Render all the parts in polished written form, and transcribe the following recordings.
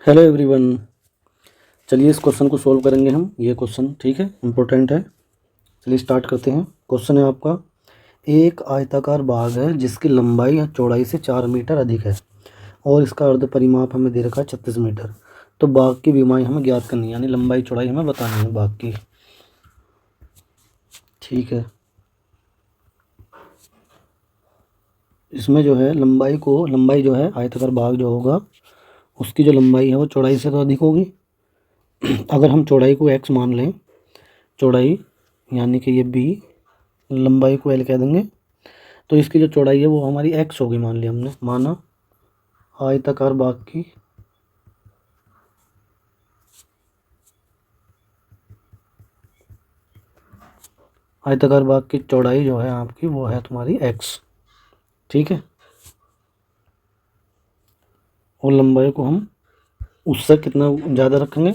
Hello everyone. चलिए इस question को सॉल्व करेंगे हम। ये क्वेश्चन ठीक है, इम्पोर्टेंट है। चलिए स्टार्ट करते हैं। क्वेश्चन है आपका, एक आयताकार बाग है जिसकी लंबाई या चौड़ाई से 4 मीटर अधिक है और इसका अर्ध परिमाप हमें दे रखा है 36 मीटर। तो बाग की विमाएँ हमें ज्ञात करनी है, यानी लंबाई चौड़ाई हमें बतानी है बाग की। ठीक है, इसमें जो है लंबाई जो है आयताकार बाग जो होगा उसकी जो लंबाई है वो चौड़ाई से तो अधिक होगी। अगर हम चौड़ाई को x मान लें, चौड़ाई यानी कि ये b, लंबाई को l कह देंगे, तो इसकी जो चौड़ाई है वो हमारी x होगी। मान लिया हमने, माना आयताकार बाग की चौड़ाई जो है आपकी वो है तुम्हारी x। ठीक है, और लंबाई को हम उससे कितना ज़्यादा रखेंगे,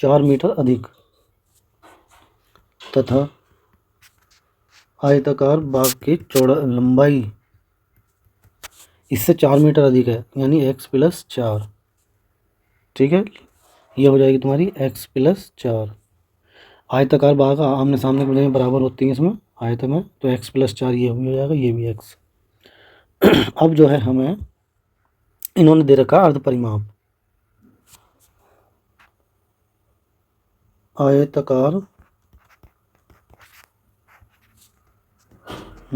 4 मीटर अधिक, तथा आयताकार बाग की लंबाई इससे 4 मीटर अधिक है, यानी x+4। ठीक है, ये हो जाएगी तुम्हारी x+4। आयताकार बाग आमने सामने की बजाय बराबर होती है इसमें आयत में, तो x+4 ये भी हो जाएगा, ये भी x। अब जो है हमें इन्होंने दे रखा अर्ध परिमाप। आयताकार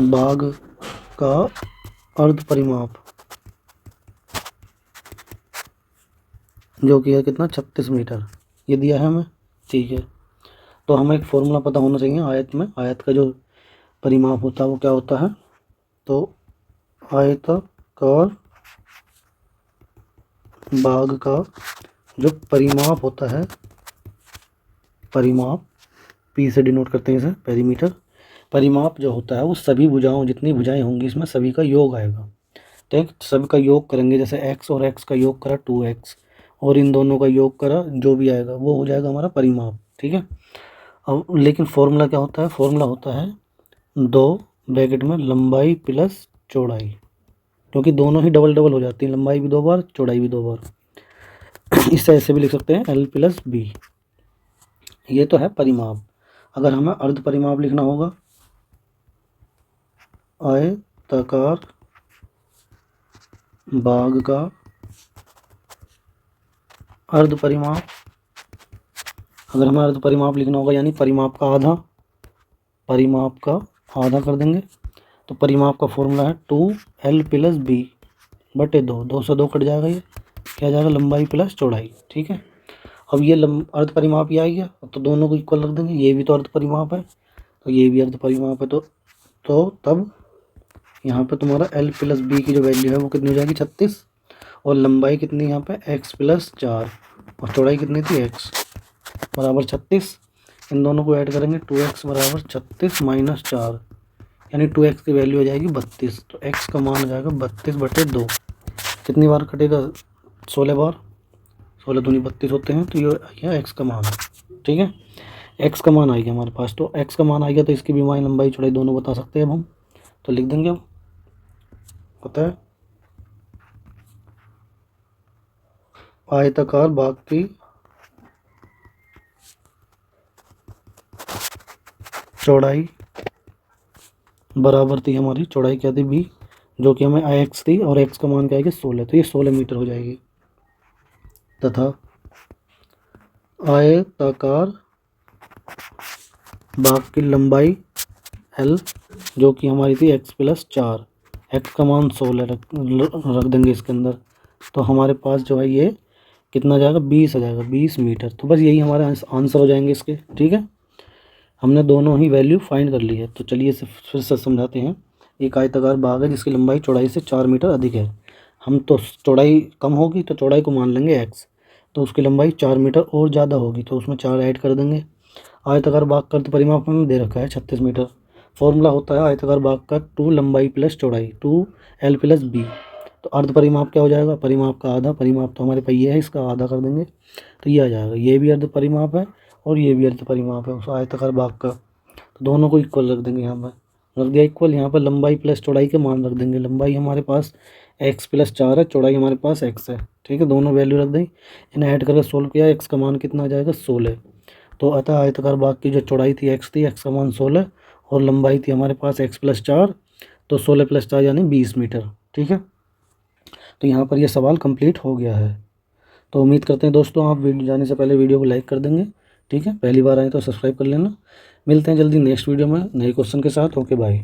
बाग का अर्ध परिमाप जो कि है कितना, 36 मीटर, ये दिया है हमें। ठीक है, तो हमें एक फॉर्मूला पता होना चाहिए आयत में। आयत का जो परिमाप होता है वो क्या होता है, तो आयताकार बाग का जो परिमाप होता है, परिमाप P से डिनोट करते हैं इसे, पेरीमीटर। परिमाप जो होता है वो सभी भुजाओं, जितनी भुजाएं होंगी इसमें सभी का योग आएगा। ठीक, सभी का योग करेंगे, जैसे x और x का योग करा 2x और इन दोनों का योग करा, जो भी आएगा वो हो जाएगा हमारा परिमाप। ठीक है, अब लेकिन फॉर्मूला क्या होता है, फॉर्मूला होता है 2 में लंबाई प्लस चौड़ाई, क्योंकि दोनों ही डबल डबल हो जाती है, लंबाई भी 2 बार, चौड़ाई भी 2 बार। इससे ऐसे भी लिख सकते हैं l+b। ये तो है परिमाप। अगर हमें अर्ध परिमाप लिखना होगा, आयताकार बाग का अर्ध परिमाप, अगर हमें अर्ध परिमाप लिखना होगा यानी परिमाप का आधा कर देंगे, तो परिमाप का फॉर्मूला है 2l+b/2। 2 से 2 कट जाएगा, ये क्या जाएगा, लंबाई प्लस चौड़ाई। ठीक है, अब ये अर्ध परिमाप ये आ गया, तो दोनों को इक्वल रख देंगे। ये भी तो अर्ध परिमाप है, तो ये भी अर्ध परिमाप है, तो तब यहाँ पे तुम्हारा l+b की जो वैल्यू है वो कितनी हो जाएगी, 36, और लंबाई कितनी यहाँ पे x+4 और चौड़ाई कितनी थी x बराबर 36। इन दोनों को ऐड करेंगे, 2x बराबर 36 - 4, यानी 2x की वैल्यू हो जाएगी 32। तो x का मान हो जाएगा 32/2। कितनी बार कटेगा, 16 बार, 16 दूनी 32 होते हैं, तो ये आ गया x का मान। ठीक है, x का मान आ गया हमारे पास। तो x का मान आ गया तो इसकी विमाएं लंबाई चौड़ाई दोनों बता सकते हैं अब हम, तो लिख देंगे। अब पता है आयताकार बाग की चौड़ाई बराबर थी, हमारी चौड़ाई क्या थी, b, जो कि हमें x थी, और x का मान क्या है 16, तो ये 16 मीटर हो जाएगी, तथा आयताकार बाग की लंबाई l, जो कि हमारी थी x+4। x का मान 16 रख देंगे इसके अंदर, तो हमारे पास जो है ये कितना जाएगा, 20 आ जाएगा, 20 मीटर। तो बस यही हमारे आंसर हो जाएंगे इसके। ठीक है, हमने दोनों ही वैल्यू फाइंड कर ली है। तो चलिए इसे फिर से समझाते हैं। एक आयताकार बाग है जिसकी लंबाई चौड़ाई से 4 मीटर अधिक है। हम तो चौड़ाई कम होगी तो चौड़ाई को मान लेंगे x, तो उसकी लंबाई 4 मीटर और ज़्यादा होगी, तो उसमें 4 ऐड कर देंगे। आयताकार बाग का अर्ध परिमाप हमें दे रखा है 36 मीटर। फॉर्मूला होता है आयताकार बाग का 2 लंबाई प्लस चौड़ाई, 2l+b। तो अर्ध परिमाप क्या हो जाएगा, परिमाप का आधा, परिमाप तो हमारे पास ये है, इसका आधा कर देंगे तो ये आ जाएगा। ये भी अर्ध परिमाप है और ये भी अर्ध परिमाप है उस आयताकार बाग का, तो दोनों को इक्वल रख देंगे। यहाँ पर रख दिया इक्वल, यहाँ पर लंबाई प्लस चौड़ाई के मान रख देंगे। लंबाई हमारे पास x+4 है, चौड़ाई हमारे पास x है। ठीक है, दोनों वैल्यू रख दी, इन्हें ऐड करके सोल्व किया, एक्स का मान कितना आ जाएगा 16। तो अतः आयताकार बाग की जो चौड़ाई थी एक्स का मान 16 और लंबाई थी हमारे पास x+4, तो 16+4 यानी 20 मीटर। ठीक है, तो यहाँ पर यह सवाल कंप्लीट हो गया है। तो उम्मीद करते हैं दोस्तों आप वीडियो जाने से पहले वीडियो को लाइक कर देंगे। ठीक है, पहली बार आए तो सब्सक्राइब कर लेना। मिलते हैं जल्दी नेक्स्ट वीडियो में नए क्वेश्चन के साथ। Okay bye.